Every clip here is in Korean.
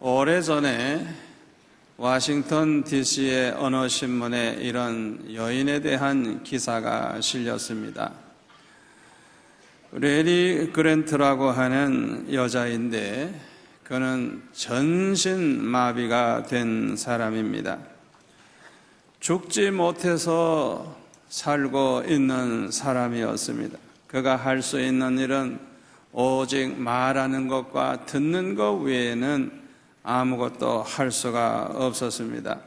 오래전에 워싱턴 DC의 어느 신문에 이런 여인에 대한 기사가 실렸습니다. 레리 그랜트라고 하는 여자인데 그는 전신마비가 된 사람입니다. 죽지 못해서 살고 있는 사람이었습니다. 그가 할 수 있는 일은 오직 말하는 것과 듣는 것 외에는 아무것도 할 수가 없었습니다.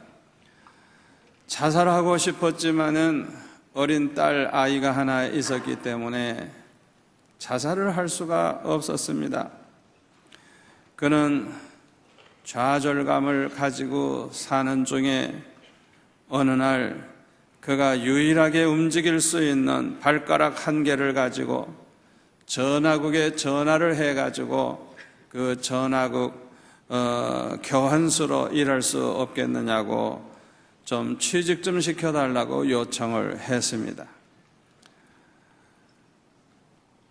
자살하고 싶었지만은 어린 딸 아이가 하나 있었기 때문에 자살을 할 수가 없었습니다. 그는 좌절감을 가지고 사는 중에 어느 날 그가 유일하게 움직일 수 있는 발가락 한 개를 가지고 전화국에 전화를 해가지고 그 전화국 교환수로 일할 수 없겠느냐고 좀 취직 좀 시켜달라고 요청을 했습니다.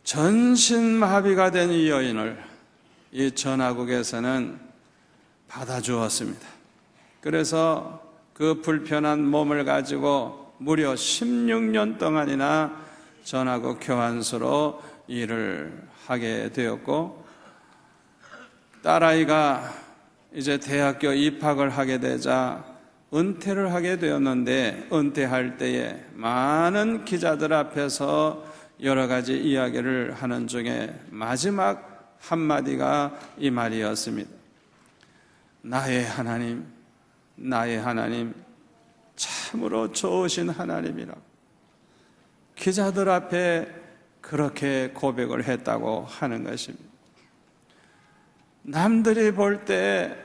전신마비가 된 이 여인을 이 전화국에서는 받아주었습니다. 그래서 그 불편한 몸을 가지고 무려 16년 동안이나 전화국 교환수로 일을 하게 되었고, 딸아이가 이제 대학교 입학을 하게 되자 은퇴를 하게 되었는데, 은퇴할 때에 많은 기자들 앞에서 여러 가지 이야기를 하는 중에 마지막 한마디가 이 말이었습니다. 나의 하나님, 나의 하나님, 참으로 좋으신 하나님이라고 기자들 앞에 그렇게 고백을 했다고 하는 것입니다. 남들이 볼 때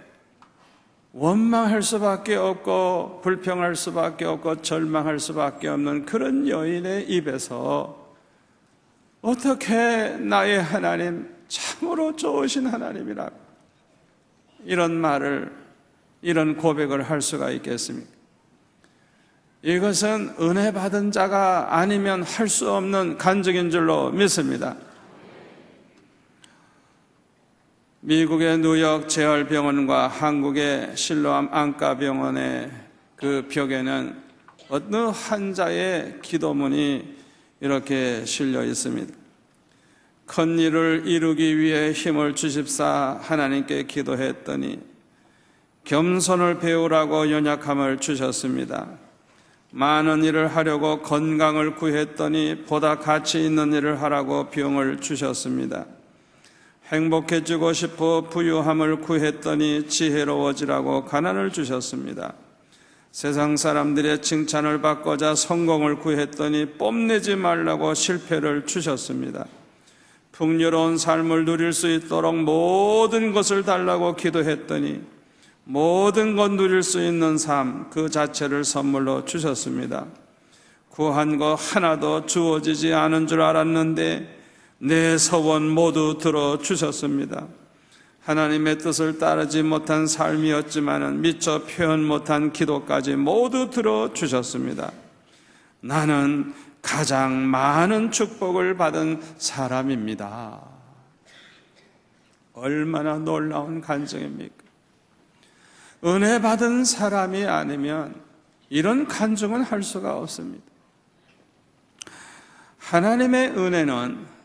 원망할 수밖에 없고 불평할 수밖에 없고 절망할 수밖에 없는 그런 여인의 입에서 어떻게 나의 하나님, 참으로 좋으신 하나님이라고 이런 말을, 이런 고백을 할 수가 있겠습니까? 이것은 은혜 받은 자가 아니면 할 수 없는 간증인 줄로 믿습니다. 미국의 뉴욕 재활병원과 한국의 실로암 안과병원의 그 벽에는 어느 환자의 기도문이 이렇게 실려 있습니다. 큰 일을 이루기 위해 힘을 주십사 하나님께 기도했더니 겸손을 배우라고 연약함을 주셨습니다. 많은 일을 하려고 건강을 구했더니 보다 가치 있는 일을 하라고 병을 주셨습니다. 행복해지고 싶어 부유함을 구했더니 지혜로워지라고 가난을 주셨습니다. 세상 사람들의 칭찬을 받고자 성공을 구했더니 뽐내지 말라고 실패를 주셨습니다. 풍요로운 삶을 누릴 수 있도록 모든 것을 달라고 기도했더니 모든 것 누릴 수 있는 삶 그 자체를 선물로 주셨습니다. 구한 거 하나도 주어지지 않은 줄 알았는데 내 소원 모두 들어주셨습니다. 하나님의 뜻을 따르지 못한 삶이었지만 미처 표현 못한 기도까지 모두 들어주셨습니다. 나는 가장 많은 축복을 받은 사람입니다. 얼마나 놀라운 간증입니까? 은혜 받은 사람이 아니면 이런 간증은 할 수가 없습니다. 하나님의 은혜는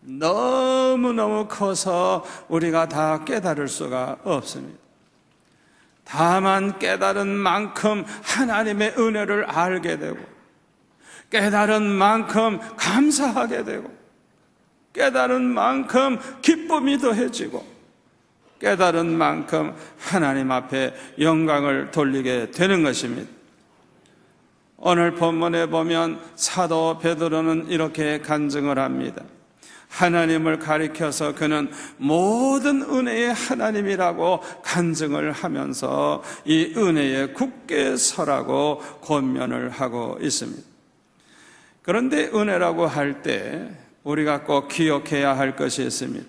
너무너무 커서 우리가 다 깨달을 수가 없습니다. 다만 깨달은 만큼 하나님의 은혜를 알게 되고, 깨달은 만큼 감사하게 되고, 깨달은 만큼 기쁨이 더해지고, 깨달은 만큼 하나님 앞에 영광을 돌리게 되는 것입니다. 오늘 본문에 보면 사도 베드로는 이렇게 간증을 합니다. 하나님을 가리켜서 그는 모든 은혜의 하나님이라고 간증을 하면서 이 은혜에 굳게 서라고 권면을 하고 있습니다. 그런데 은혜라고 할 때 우리가 꼭 기억해야 할 것이 있습니다.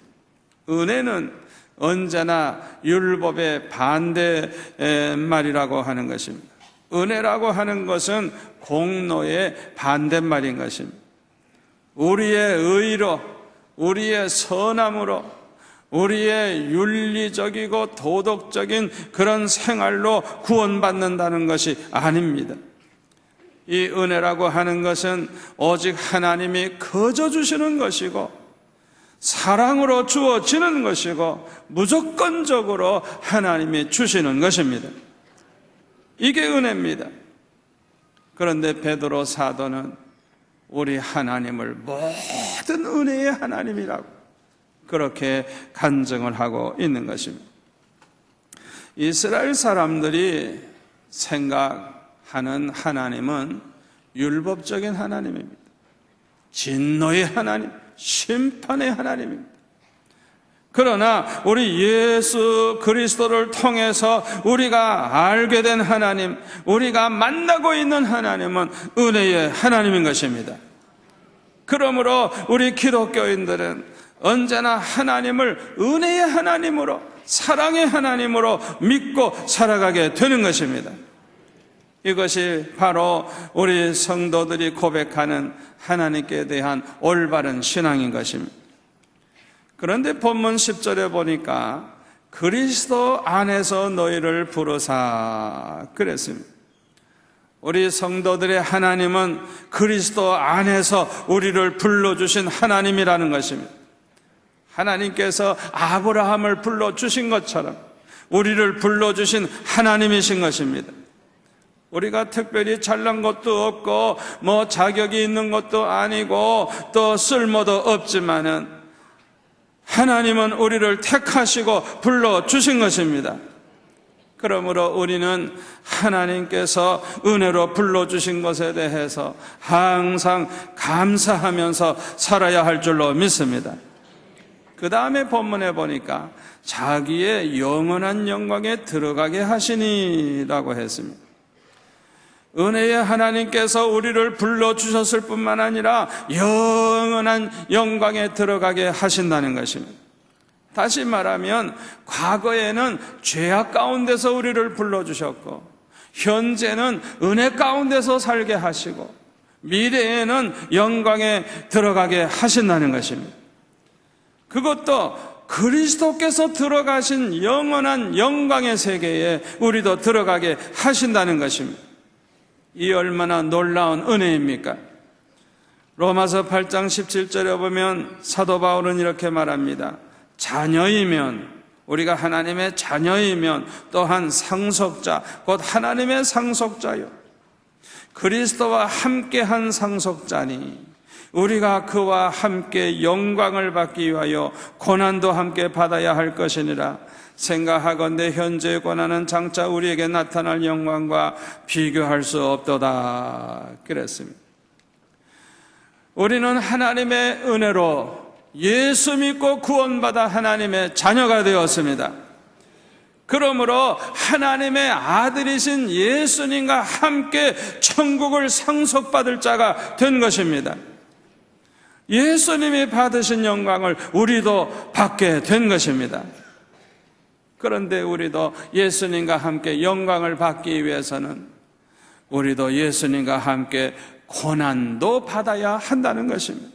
은혜는 언제나 율법의 반대말이라고 하는 것입니다. 은혜라고 하는 것은 공로의 반대말인 것입니다. 우리의 의로, 우리의 선함으로, 우리의 윤리적이고 도덕적인 그런 생활로 구원받는다는 것이 아닙니다. 이 은혜라고 하는 것은 오직 하나님이 거저 주시는 것이고 사랑으로 주어지는 것이고 무조건적으로 하나님이 주시는 것입니다. 이게 은혜입니다. 그런데 베드로 사도는 우리 하나님을 모든 은혜의 하나님이라고 그렇게 간증을 하고 있는 것입니다. 이스라엘 사람들이 생각하는 하나님은 율법적인 하나님입니다. 진노의 하나님, 심판의 하나님입니다. 그러나 우리 예수 그리스도를 통해서 우리가 알게 된 하나님, 우리가 만나고 있는 하나님은 은혜의 하나님인 것입니다. 그러므로 우리 기독교인들은 언제나 하나님을 은혜의 하나님으로, 사랑의 하나님으로 믿고 살아가게 되는 것입니다. 이것이 바로 우리 성도들이 고백하는 하나님께 대한 올바른 신앙인 것입니다. 그런데 본문 10절에 보니까 그리스도 안에서 너희를 부르사 그랬습니다. 우리 성도들의 하나님은 그리스도 안에서 우리를 불러주신 하나님이라는 것입니다. 하나님께서 아브라함을 불러주신 것처럼 우리를 불러주신 하나님이신 것입니다. 우리가 특별히 잘난 것도 없고 자격이 있는 것도 아니고 또 쓸모도 없지만은 하나님은 우리를 택하시고 불러주신 것입니다. 그러므로 우리는 하나님께서 은혜로 불러주신 것에 대해서 항상 감사하면서 살아야 할 줄로 믿습니다. 그 다음에 본문에 보니까 자기의 영원한 영광에 들어가게 하시니라고 했습니다. 은혜의 하나님께서 우리를 불러주셨을 뿐만 아니라 영원한 영광에 들어가게 하신다는 것입니다. 다시 말하면 과거에는 죄악 가운데서 우리를 불러주셨고 현재는 은혜 가운데서 살게 하시고 미래에는 영광에 들어가게 하신다는 것입니다. 그것도 그리스도께서 들어가신 영원한 영광의 세계에 우리도 들어가게 하신다는 것입니다. 이 얼마나 놀라운 은혜입니까? 로마서 8장 17절에 보면 사도 바울은 이렇게 말합니다. 자녀이면, 우리가 하나님의 자녀이면 또한 상속자, 곧 하나님의 상속자요, 그리스도와 함께한 상속자니 우리가 그와 함께 영광을 받기 위하여 고난도 함께 받아야 할 것이니라. 생각하건대 현재의 고난은 장차 우리에게 나타날 영광과 비교할 수 없도다 그랬습니다. 우리는 하나님의 은혜로 예수 믿고 구원받아 하나님의 자녀가 되었습니다. 그러므로 하나님의 아들이신 예수님과 함께 천국을 상속받을 자가 된 것입니다. 예수님이 받으신 영광을 우리도 받게 된 것입니다. 그런데 우리도 예수님과 함께 영광을 받기 위해서는 우리도 예수님과 함께 고난도 받아야 한다는 것입니다.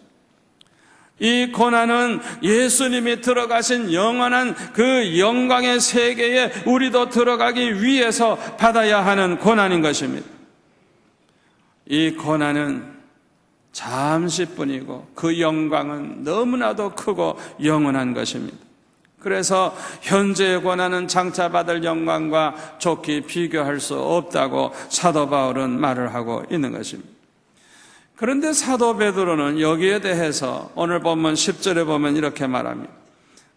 이 고난은 예수님이 들어가신 영원한 그 영광의 세계에 우리도 들어가기 위해서 받아야 하는 고난인 것입니다. 이 고난은 잠시뿐이고 그 영광은 너무나도 크고 영원한 것입니다. 그래서 현재의 고난은 장차 받을 영광과 좋게 비교할 수 없다고 사도 바울은 말을 하고 있는 것입니다. 그런데 사도 베드로는 여기에 대해서 오늘 본문 10절에 보면 이렇게 말합니다.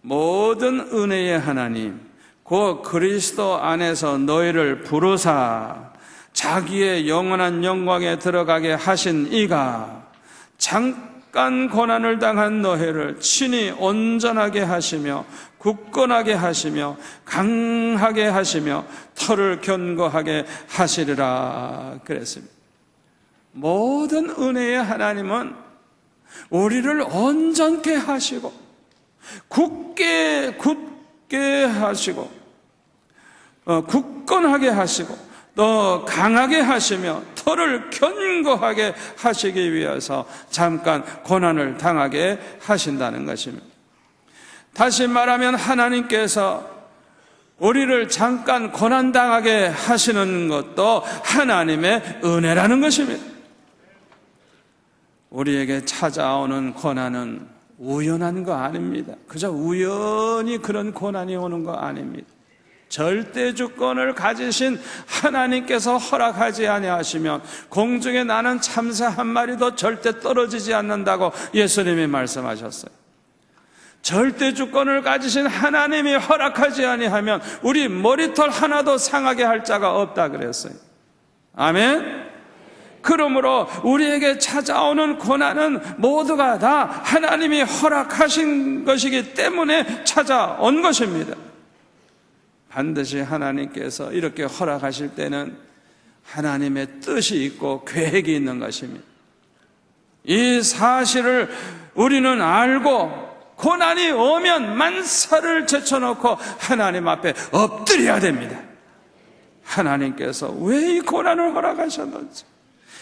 모든 은혜의 하나님 곧 그리스도 안에서 너희를 부르사 자기의 영원한 영광에 들어가게 하신 이가 잠깐 고난을 당한 너희를 친히 온전하게 하시며 굳건하게 하시며 강하게 하시며 터를 견고하게 하시리라 그랬습니다. 모든 은혜의 하나님은 우리를 온전케 하시고 굳게 하시고 굳건하게 하시고 또 강하게 하시며 터를 견고하게 하시기 위해서 잠깐 고난을 당하게 하신다는 것입니다. 다시 말하면 하나님께서 우리를 잠깐 고난당하게 하시는 것도 하나님의 은혜라는 것입니다. 우리에게 찾아오는 고난은 우연한 거 아닙니다. 그저 우연히 그런 고난이 오는 거 아닙니다. 절대 주권을 가지신 하나님께서 허락하지 아니하시면 공중에 나는 참새 한 마리도 절대 떨어지지 않는다고 예수님이 말씀하셨어요. 절대 주권을 가지신 하나님이 허락하지 아니하면 우리 머리털 하나도 상하게 할 자가 없다 그랬어요. 아멘. 그러므로 우리에게 찾아오는 고난은 모두가 다 하나님이 허락하신 것이기 때문에 찾아온 것입니다. 반드시 하나님께서 이렇게 허락하실 때는 하나님의 뜻이 있고 계획이 있는 것입니다. 이 사실을 우리는 알고 고난이 오면 만사를 제쳐놓고 하나님 앞에 엎드려야 됩니다. 하나님께서 왜 이 고난을 허락하셨는지,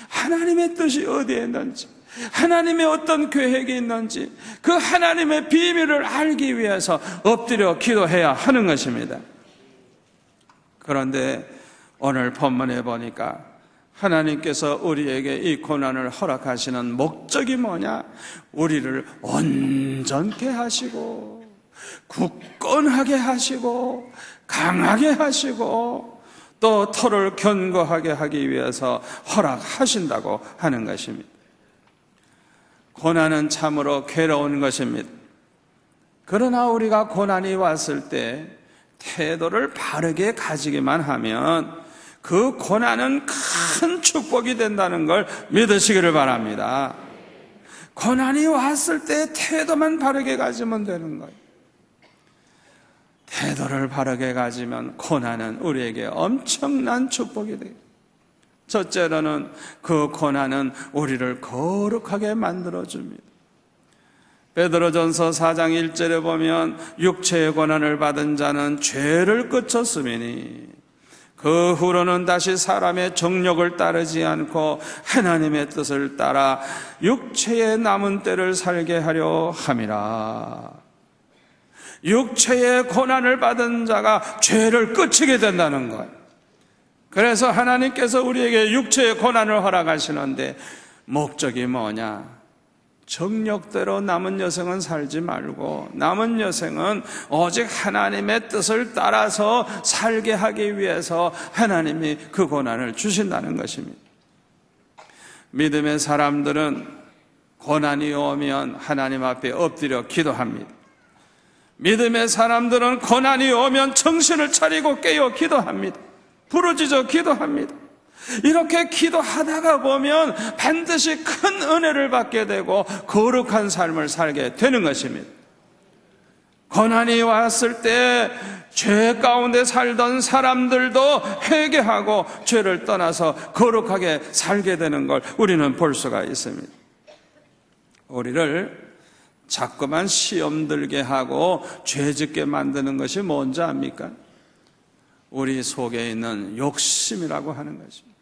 하나님의 뜻이 어디에 있는지, 하나님의 어떤 계획이 있는지 그 하나님의 비밀을 알기 위해서 엎드려 기도해야 하는 것입니다. 그런데 오늘 본문에 보니까 하나님께서 우리에게 이 고난을 허락하시는 목적이 뭐냐? 우리를 온전케 하시고 굳건하게 하시고 강하게 하시고 또 터를 견고하게 하기 위해서 허락하신다고 하는 것입니다. 고난은 참으로 괴로운 것입니다. 그러나 우리가 고난이 왔을 때 태도를 바르게 가지기만 하면 그 고난은 큰 축복이 된다는 걸 믿으시기를 바랍니다. 고난이 왔을 때 태도만 바르게 가지면 되는 거예요. 태도를 바르게 가지면 고난은 우리에게 엄청난 축복이 돼요. 첫째로는 그 고난은 우리를 거룩하게 만들어줍니다. 베드로전서 4장 1절에 보면 육체의 고난을 받은 자는 죄를 그쳤으니 그 후로는 다시 사람의 정욕을 따르지 않고 하나님의 뜻을 따라 육체의 남은 때를 살게 하려 함이라. 육체의 고난을 받은 자가 죄를 그치게 된다는 거예요. 그래서 하나님께서 우리에게 육체의 고난을 허락하시는데 목적이 뭐냐? 정욕대로 남은 여생은 살지 말고 남은 여생은 오직 하나님의 뜻을 따라서 살게 하기 위해서 하나님이 그 고난을 주신다는 것입니다. 믿음의 사람들은 고난이 오면 하나님 앞에 엎드려 기도합니다. 믿음의 사람들은 고난이 오면 정신을 차리고 깨어 기도합니다. 부르짖어 기도합니다. 이렇게 기도하다가 보면 반드시 큰 은혜를 받게 되고 거룩한 삶을 살게 되는 것입니다. 고난이 왔을 때 죄 가운데 살던 사람들도 회개하고 죄를 떠나서 거룩하게 살게 되는 걸 우리는 볼 수가 있습니다. 우리를 자꾸만 시험 들게 하고 죄 짓게 만드는 것이 뭔지 압니까? 우리 속에 있는 욕심이라고 하는 것입니다.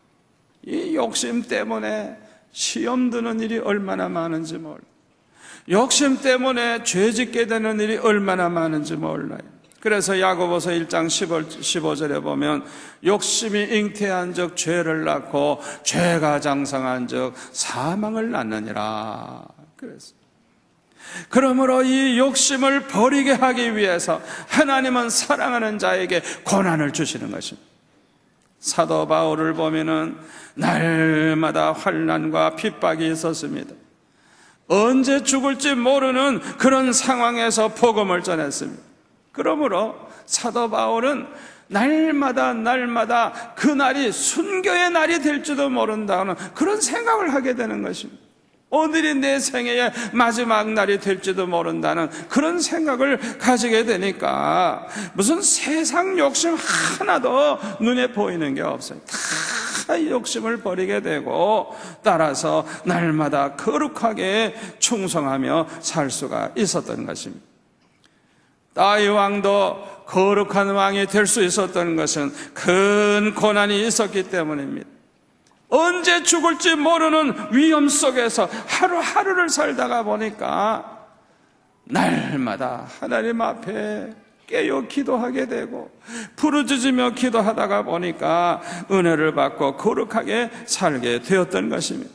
이 욕심 때문에 시험 드는 일이 얼마나 많은지 몰라요. 욕심 때문에 죄 짓게 되는 일이 얼마나 많은지 몰라요. 그래서 야고보서 1장 15절에 보면 욕심이 잉태한 적 죄를 낳고 죄가 장성한 적 사망을 낳느니라. 그러므로 이 욕심을 버리게 하기 위해서 하나님은 사랑하는 자에게 고난을 주시는 것입니다. 사도 바울을 보면은 날마다 환난과 핍박이 있었습니다. 언제 죽을지 모르는 그런 상황에서 복음을 전했습니다. 그러므로 사도 바울은 날마다 그날이 순교의 날이 될지도 모른다는 그런 생각을 하게 되는 것입니다. 오늘이 내 생애의 마지막 날이 될지도 모른다는 그런 생각을 가지게 되니까 무슨 세상 욕심 하나도 눈에 보이는 게 없어요. 다 이 욕심을 버리게 되고 따라서 날마다 거룩하게 충성하며 살 수가 있었던 것입니다. 다윗 왕도 거룩한 왕이 될 수 있었던 것은 큰 고난이 있었기 때문입니다. 언제 죽을지 모르는 위험 속에서 하루하루를 살다가 보니까 날마다 하나님 앞에 깨어 기도하게 되고 부르짖으며 기도하다가 보니까 은혜를 받고 거룩하게 살게 되었던 것입니다.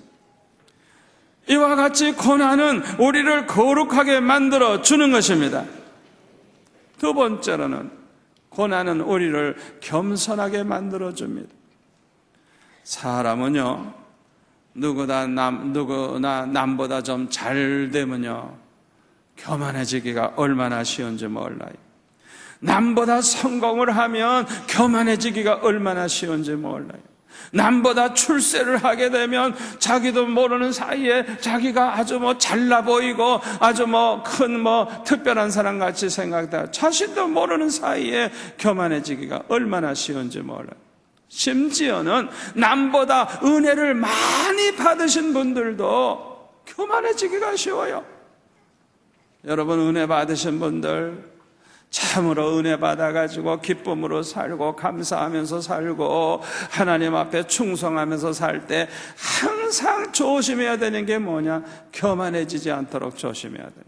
이와 같이 고난은 우리를 거룩하게 만들어 주는 것입니다. 두 번째로는 고난은 우리를 겸손하게 만들어 줍니다. 사람은요, 누구나 남보다 좀 잘 되면요, 교만해지기가 얼마나 쉬운지 몰라요. 남보다 성공을 하면 교만해지기가 얼마나 쉬운지 몰라요. 남보다 출세를 하게 되면 자기도 모르는 사이에 자기가 아주 잘나 보이고 아주 큰 특별한 사람 같이 생각다. 자신도 모르는 사이에 교만해지기가 얼마나 쉬운지 몰라요. 심지어는 남보다 은혜를 많이 받으신 분들도 교만해지기가 쉬워요. 여러분, 은혜 받으신 분들 참으로 은혜 받아가지고 기쁨으로 살고 감사하면서 살고 하나님 앞에 충성하면서 살 때 항상 조심해야 되는 게 뭐냐? 교만해지지 않도록 조심해야 돼요.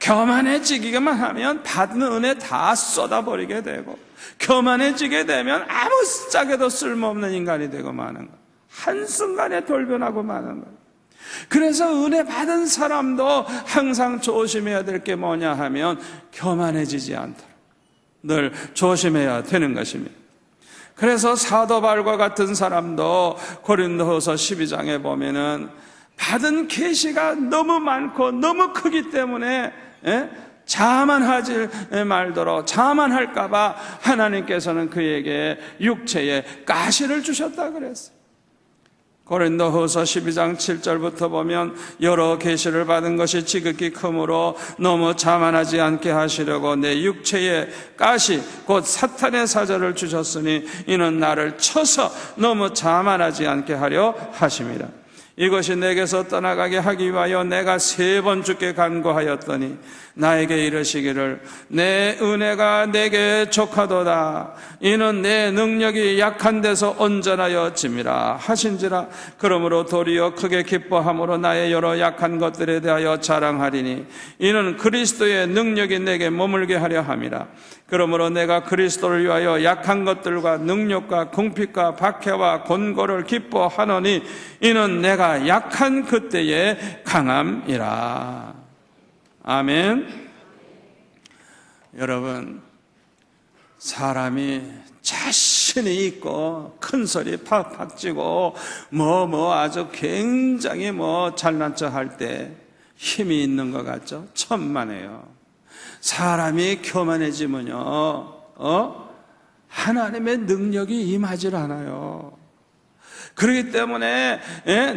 교만해지기만 하면 받은 은혜 다 쏟아버리게 되고, 교만해지게 되면 아무 짝에도 쓸모없는 인간이 되고 마는 거예요. 한순간에 돌변하고 마는 거예요. 그래서 은혜 받은 사람도 항상 조심해야 될 게 뭐냐 하면 교만해지지 않도록 늘 조심해야 되는 것입니다. 그래서 사도 바울과 같은 사람도 고린도후서 12장에 보면은 받은 계시가 너무 많고 너무 크기 때문에 자만하지 말도록, 자만할까 봐 하나님께서는 그에게 육체의 가시를 주셨다 그랬어요. 고린도후서 12장 7절부터 보면 여러 계시를 받은 것이 지극히 크므로 너무 자만하지 않게 하시려고 내 육체의 가시 곧 사탄의 사자를 주셨으니 이는 나를 쳐서 너무 자만하지 않게 하려 하심이라. 이것이 내게서 떠나가게 하기 위하여 내가 3번 주께 간구하였더니 나에게 이르시기를 내 은혜가 내게 족하도다. 이는 내 능력이 약한 데서 온전하여 짐이라 하신지라. 그러므로 도리어 크게 기뻐함으로 나의 여러 약한 것들에 대하여 자랑하리니 이는 그리스도의 능력이 내게 머물게 하려 함이라. 그러므로 내가 그리스도를 위하여 약한 것들과 능력과 궁핍과 박해와 곤고를 기뻐하노니 이는 내가 약한 그때의 강함이라. 아멘. 여러분, 사람이 자신이 있고 큰 소리 팍팍 찌고 아주 굉장히 잘난 척 할 때 힘이 있는 것 같죠? 천만에요. 사람이 교만해지면요, 하나님의 능력이 임하질 않아요. 그렇기 때문에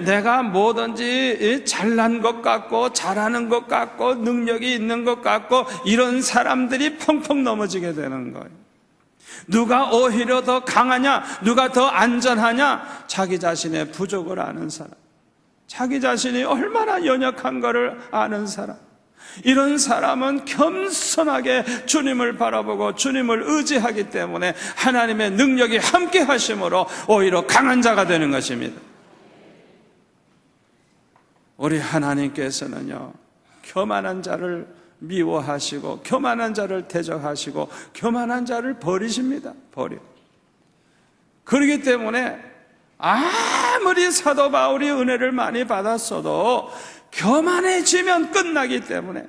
내가 뭐든지 잘난 것 같고 잘하는 것 같고 능력이 있는 것 같고 이런 사람들이 펑펑 넘어지게 되는 거예요. 누가 오히려 더 강하냐, 누가 더 안전하냐? 자기 자신의 부족을 아는 사람, 자기 자신이 얼마나 연약한 것을 아는 사람, 이런 사람은 겸손하게 주님을 바라보고 주님을 의지하기 때문에 하나님의 능력이 함께 하심으로 오히려 강한 자가 되는 것입니다. 우리 하나님께서는요, 교만한 자를 미워하시고 교만한 자를 대적하시고 교만한 자를 버리십니다. 그렇기 때문에 아무리 사도 바울이 은혜를 많이 받았어도 교만해지면 끝나기 때문에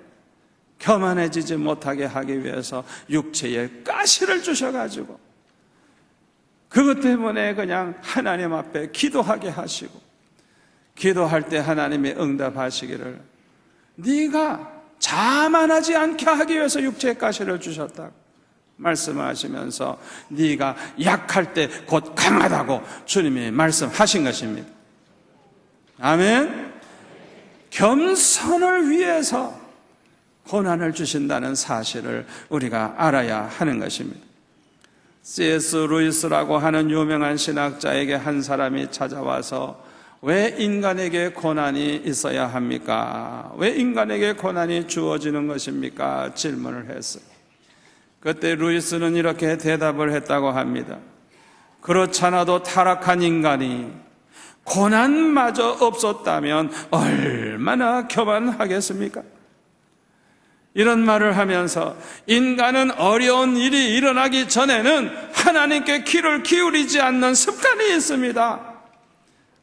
교만해지지 못하게 하기 위해서 육체의 가시를 주셔가지고 그것 때문에 그냥 하나님 앞에 기도하게 하시고, 기도할 때 하나님이 응답하시기를 네가 자만하지 않게 하기 위해서 육체의 가시를 주셨다고 말씀하시면서 네가 약할 때 곧 강하다고 주님이 말씀하신 것입니다. 아멘. 겸손을 위해서 고난을 주신다는 사실을 우리가 알아야 하는 것입니다. C.S. 루이스라고 하는 유명한 신학자에게 한 사람이 찾아와서 왜 인간에게 고난이 있어야 합니까? 왜 인간에게 고난이 주어지는 것입니까? 질문을 했어요. 그때 루이스는 이렇게 대답을 했다고 합니다. 그렇잖아도 타락한 인간이 고난마저 없었다면 얼마나 교만하겠습니까? 이런 말을 하면서 인간은 어려운 일이 일어나기 전에는 하나님께 귀를 기울이지 않는 습관이 있습니다.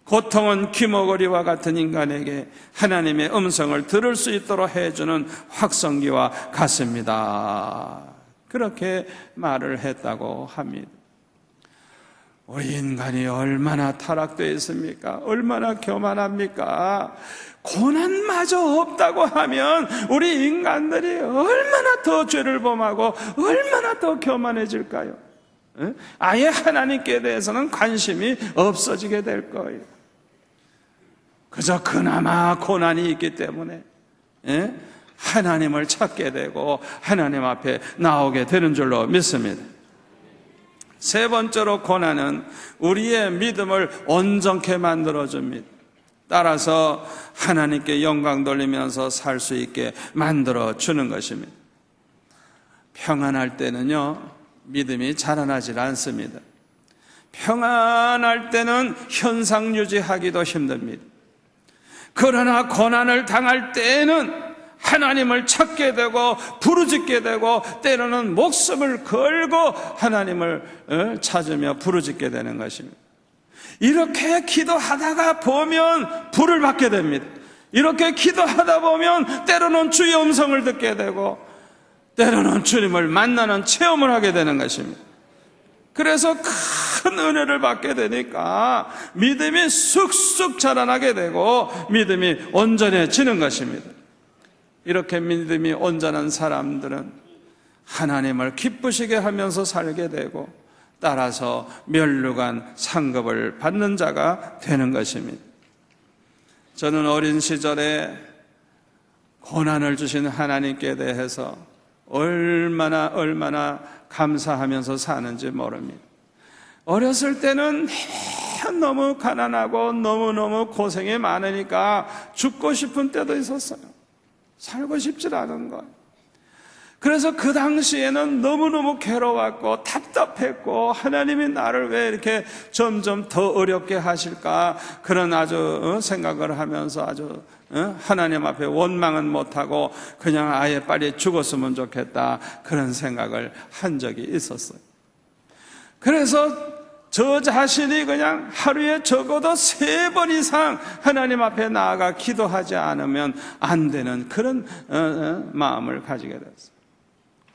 고통은 귀머거리와 같은 인간에게 하나님의 음성을 들을 수 있도록 해주는 확성기와 같습니다. 그렇게 말을 했다고 합니다. 우리 인간이 얼마나 타락되어 있습니까? 얼마나 교만합니까? 고난마저 없다고 하면 우리 인간들이 얼마나 더 죄를 범하고 얼마나 더 교만해질까요? 아예 하나님께 대해서는 관심이 없어지게 될 거예요. 그저 그나마 고난이 있기 때문에 하나님을 찾게 되고 하나님 앞에 나오게 되는 줄로 믿습니다. 세 번째로 고난은 우리의 믿음을 온전케 만들어줍니다. 따라서 하나님께 영광 돌리면서 살 수 있게 만들어주는 것입니다. 평안할 때는요, 믿음이 자라나질 않습니다. 평안할 때는 현상 유지하기도 힘듭니다. 그러나 고난을 당할 때에는 하나님을 찾게 되고 부르짖게 되고 때로는 목숨을 걸고 하나님을 찾으며 부르짖게 되는 것입니다. 이렇게 기도하다가 보면 불을 받게 됩니다. 이렇게 기도하다 보면 때로는 주의 음성을 듣게 되고 때로는 주님을 만나는 체험을 하게 되는 것입니다. 그래서 큰 은혜를 받게 되니까 믿음이 쑥쑥 자라나게 되고 믿음이 온전해지는 것입니다. 이렇게 믿음이 온전한 사람들은 하나님을 기쁘시게 하면서 살게 되고 따라서 면류관 상급을 받는 자가 되는 것입니다. 저는 어린 시절에 고난을 주신 하나님께 대해서 얼마나 감사하면서 사는지 모릅니다. 어렸을 때는 너무 가난하고 너무너무 고생이 많으니까 죽고 싶은 때도 있었어요. 살고 싶지 않은 것. 그래서 그 당시에는 너무너무 괴로웠고 답답했고 하나님이 나를 왜 이렇게 점점 더 어렵게 하실까 그런 아주 생각을 하면서 아주 하나님 앞에 원망은 못하고 그냥 아예 빨리 죽었으면 좋겠다 그런 생각을 한 적이 있었어요. 그래서 저 자신이 그냥 하루에 적어도 3번 이상 하나님 앞에 나아가 기도하지 않으면 안 되는 그런 마음을 가지게 됐어요.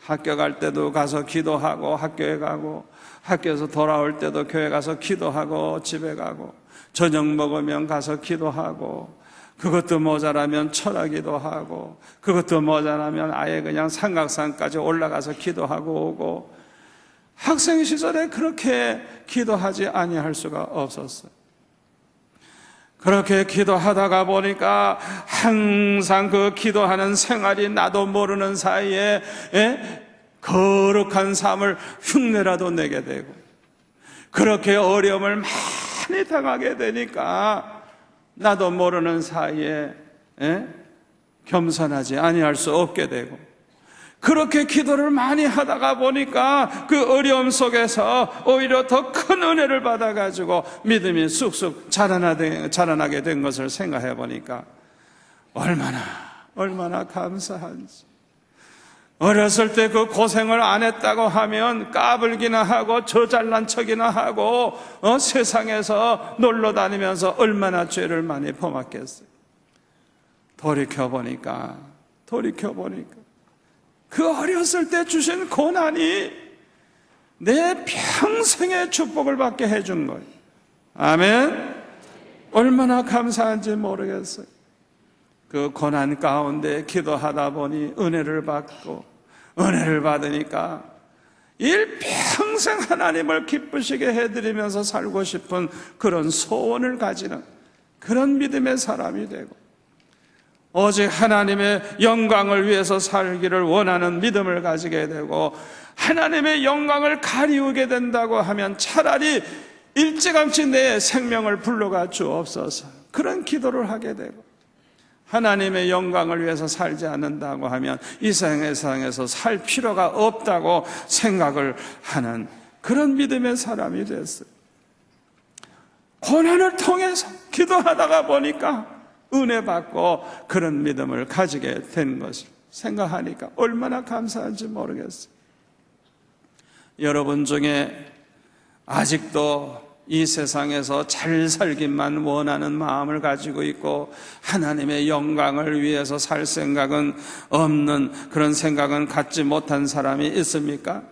학교 갈 때도 가서 기도하고 학교에 가고 학교에서 돌아올 때도 교회 가서 기도하고 집에 가고 저녁 먹으면 가서 기도하고 그것도 모자라면 철학기도 하고 그것도 모자라면 아예 그냥 삼각산까지 올라가서 기도하고 오고 학생 시절에 그렇게 기도하지 아니할 수가 없었어요. 그렇게 기도하다가 보니까 항상 그 기도하는 생활이 나도 모르는 사이에 거룩한 삶을 흉내라도 내게 되고 그렇게 어려움을 많이 당하게 되니까 나도 모르는 사이에 겸손하지 아니할 수 없게 되고 그렇게 기도를 많이 하다가 보니까 그 어려움 속에서 오히려 더 큰 은혜를 받아가지고 믿음이 쑥쑥 자라나게 된 것을 생각해 보니까 얼마나 감사한지. 어렸을 때 그 고생을 안 했다고 하면 까불기나 하고 저 잘난 척이나 하고 세상에서 놀러 다니면서 얼마나 죄를 많이 범했겠어요. 돌이켜보니까 그 어렸을 때 주신 고난이 내 평생의 축복을 받게 해준 거예요. 아멘. 얼마나 감사한지 모르겠어요. 그 고난 가운데 기도하다 보니 은혜를 받으니까 일평생 하나님을 기쁘시게 해드리면서 살고 싶은 그런 소원을 가지는 그런 믿음의 사람이 되고 오직 하나님의 영광을 위해서 살기를 원하는 믿음을 가지게 되고 하나님의 영광을 가리우게 된다고 하면 차라리 일찌감치 내 생명을 불러가 주옵소서 그런 기도를 하게 되고 하나님의 영광을 위해서 살지 않는다고 하면 이 세상에서 살 필요가 없다고 생각을 하는 그런 믿음의 사람이 됐어요. 고난을 통해서 기도하다가 보니까 은혜 받고 그런 믿음을 가지게 된 것입니다. 생각하니까 얼마나 감사한지 모르겠어요. 여러분 중에 아직도 이 세상에서 잘 살기만 원하는 마음을 가지고 있고 하나님의 영광을 위해서 살 생각은 없는, 그런 생각은 갖지 못한 사람이 있습니까?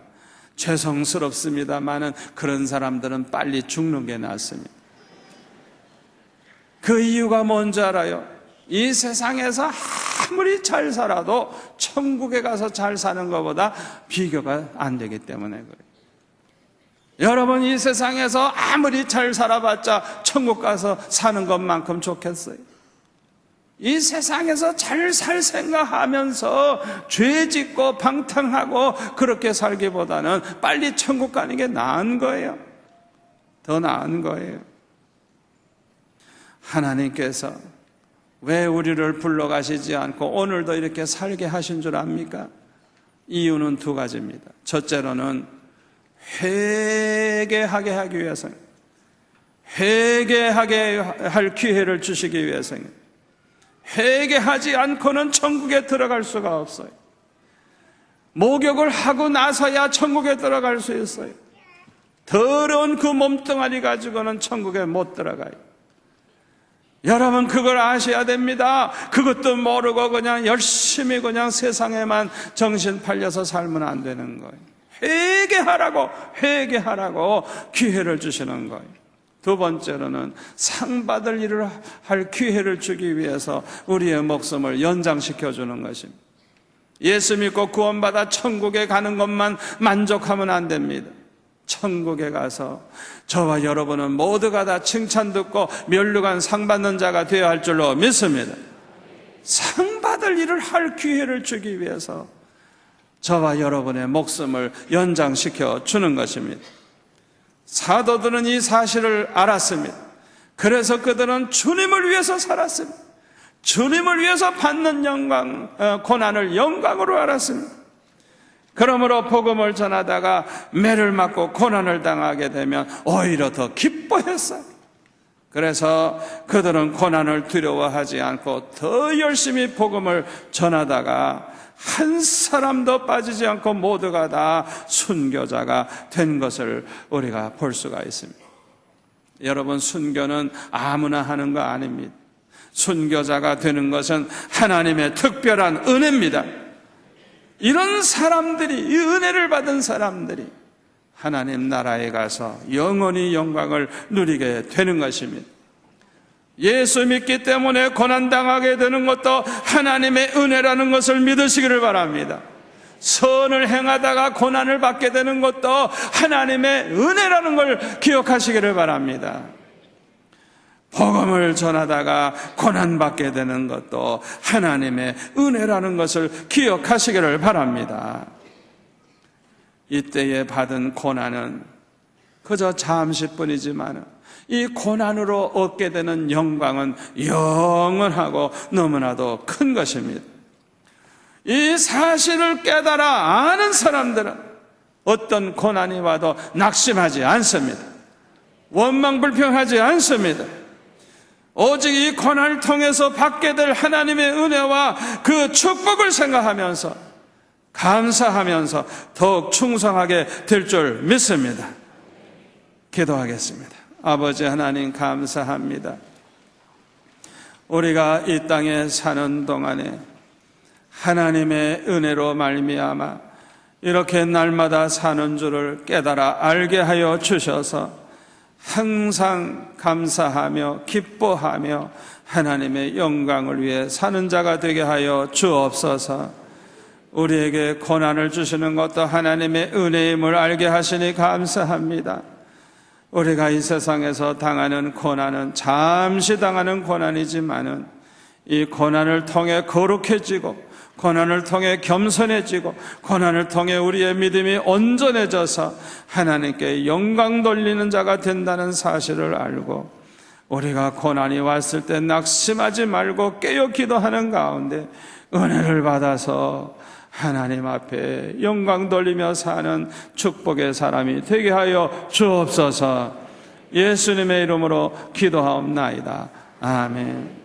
죄송스럽습니다마는 그런 사람들은 빨리 죽는 게 낫습니다. 그 이유가 뭔지 알아요? 이 세상에서 아무리 잘 살아도 천국에 가서 잘 사는 것보다 비교가 안 되기 때문에 그래요. 여러분, 이 세상에서 아무리 잘 살아봤자 천국 가서 사는 것만큼 좋겠어요? 이 세상에서 잘 살 생각하면서 죄 짓고 방탕하고 그렇게 살기보다는 빨리 천국 가는 게 나은 거예요. 더 나은 거예요. 하나님께서 왜 우리를 불러가시지 않고 오늘도 이렇게 살게 하신 줄 압니까? 이유는 두 가지입니다. 첫째로는 회개하게 하기 위해서입니다. 회개하게 할 기회를 주시기 위해서입니다. 회개하지 않고는 천국에 들어갈 수가 없어요. 목욕을 하고 나서야 천국에 들어갈 수 있어요. 더러운 그 몸뚱아리 가지고는 천국에 못 들어가요. 여러분, 그걸 아셔야 됩니다. 그것도 모르고 그냥 열심히 그냥 세상에만 정신 팔려서 살면 안 되는 거예요. 회개하라고 기회를 주시는 거예요. 두 번째로는 상 받을 일을 할 기회를 주기 위해서 우리의 목숨을 연장시켜 주는 것입니다. 예수 믿고 구원받아 천국에 가는 것만 만족하면 안 됩니다. 천국에 가서 저와 여러분은 모두가 다 칭찬 듣고 면류관 상 받는 자가 되어야 할 줄로 믿습니다. 상 받을 일을 할 기회를 주기 위해서 저와 여러분의 목숨을 연장시켜 주는 것입니다. 사도들은 이 사실을 알았습니다. 그래서 그들은 주님을 위해서 살았습니다. 주님을 위해서 받는 영광, 고난을 영광으로 알았습니다. 그러므로 복음을 전하다가 매를 맞고 고난을 당하게 되면 오히려 더 기뻐했어요. 그래서 그들은 고난을 두려워하지 않고 더 열심히 복음을 전하다가 한 사람도 빠지지 않고 모두가 다 순교자가 된 것을 우리가 볼 수가 있습니다. 여러분, 순교는 아무나 하는 거 아닙니다. 순교자가 되는 것은 하나님의 특별한 은혜입니다. 이런 사람들이, 이 은혜를 받은 사람들이 하나님 나라에 가서 영원히 영광을 누리게 되는 것입니다. 예수 믿기 때문에 고난당하게 되는 것도 하나님의 은혜라는 것을 믿으시기를 바랍니다. 선을 행하다가 고난을 받게 되는 것도 하나님의 은혜라는 걸 기억하시기를 바랍니다. 복음을 전하다가 고난받게 되는 것도 하나님의 은혜라는 것을 기억하시기를 바랍니다. 이때에 받은 고난은 그저 잠시뿐이지만 이 고난으로 얻게 되는 영광은 영원하고 너무나도 큰 것입니다. 이 사실을 깨달아 아는 사람들은 어떤 고난이 와도 낙심하지 않습니다. 원망불평하지 않습니다. 오직 이 고난을 통해서 받게 될 하나님의 은혜와 그 축복을 생각하면서 감사하면서 더욱 충성하게 될 줄 믿습니다. 기도하겠습니다. 아버지 하나님, 감사합니다. 우리가 이 땅에 사는 동안에 하나님의 은혜로 말미암아 이렇게 날마다 사는 줄을 깨달아 알게 하여 주셔서 항상 감사하며 기뻐하며 하나님의 영광을 위해 사는 자가 되게 하여 주옵소서. 우리에게 고난을 주시는 것도 하나님의 은혜임을 알게 하시니 감사합니다. 우리가 이 세상에서 당하는 고난은 잠시 당하는 고난이지만은 이 고난을 통해 거룩해지고 고난을 통해 겸손해지고 고난을 통해 우리의 믿음이 온전해져서 하나님께 영광 돌리는 자가 된다는 사실을 알고 우리가 고난이 왔을 때 낙심하지 말고 깨어 기도하는 가운데 은혜를 받아서 하나님 앞에 영광 돌리며 사는 축복의 사람이 되게 하여 주옵소서. 예수님의 이름으로 기도하옵나이다. 아멘.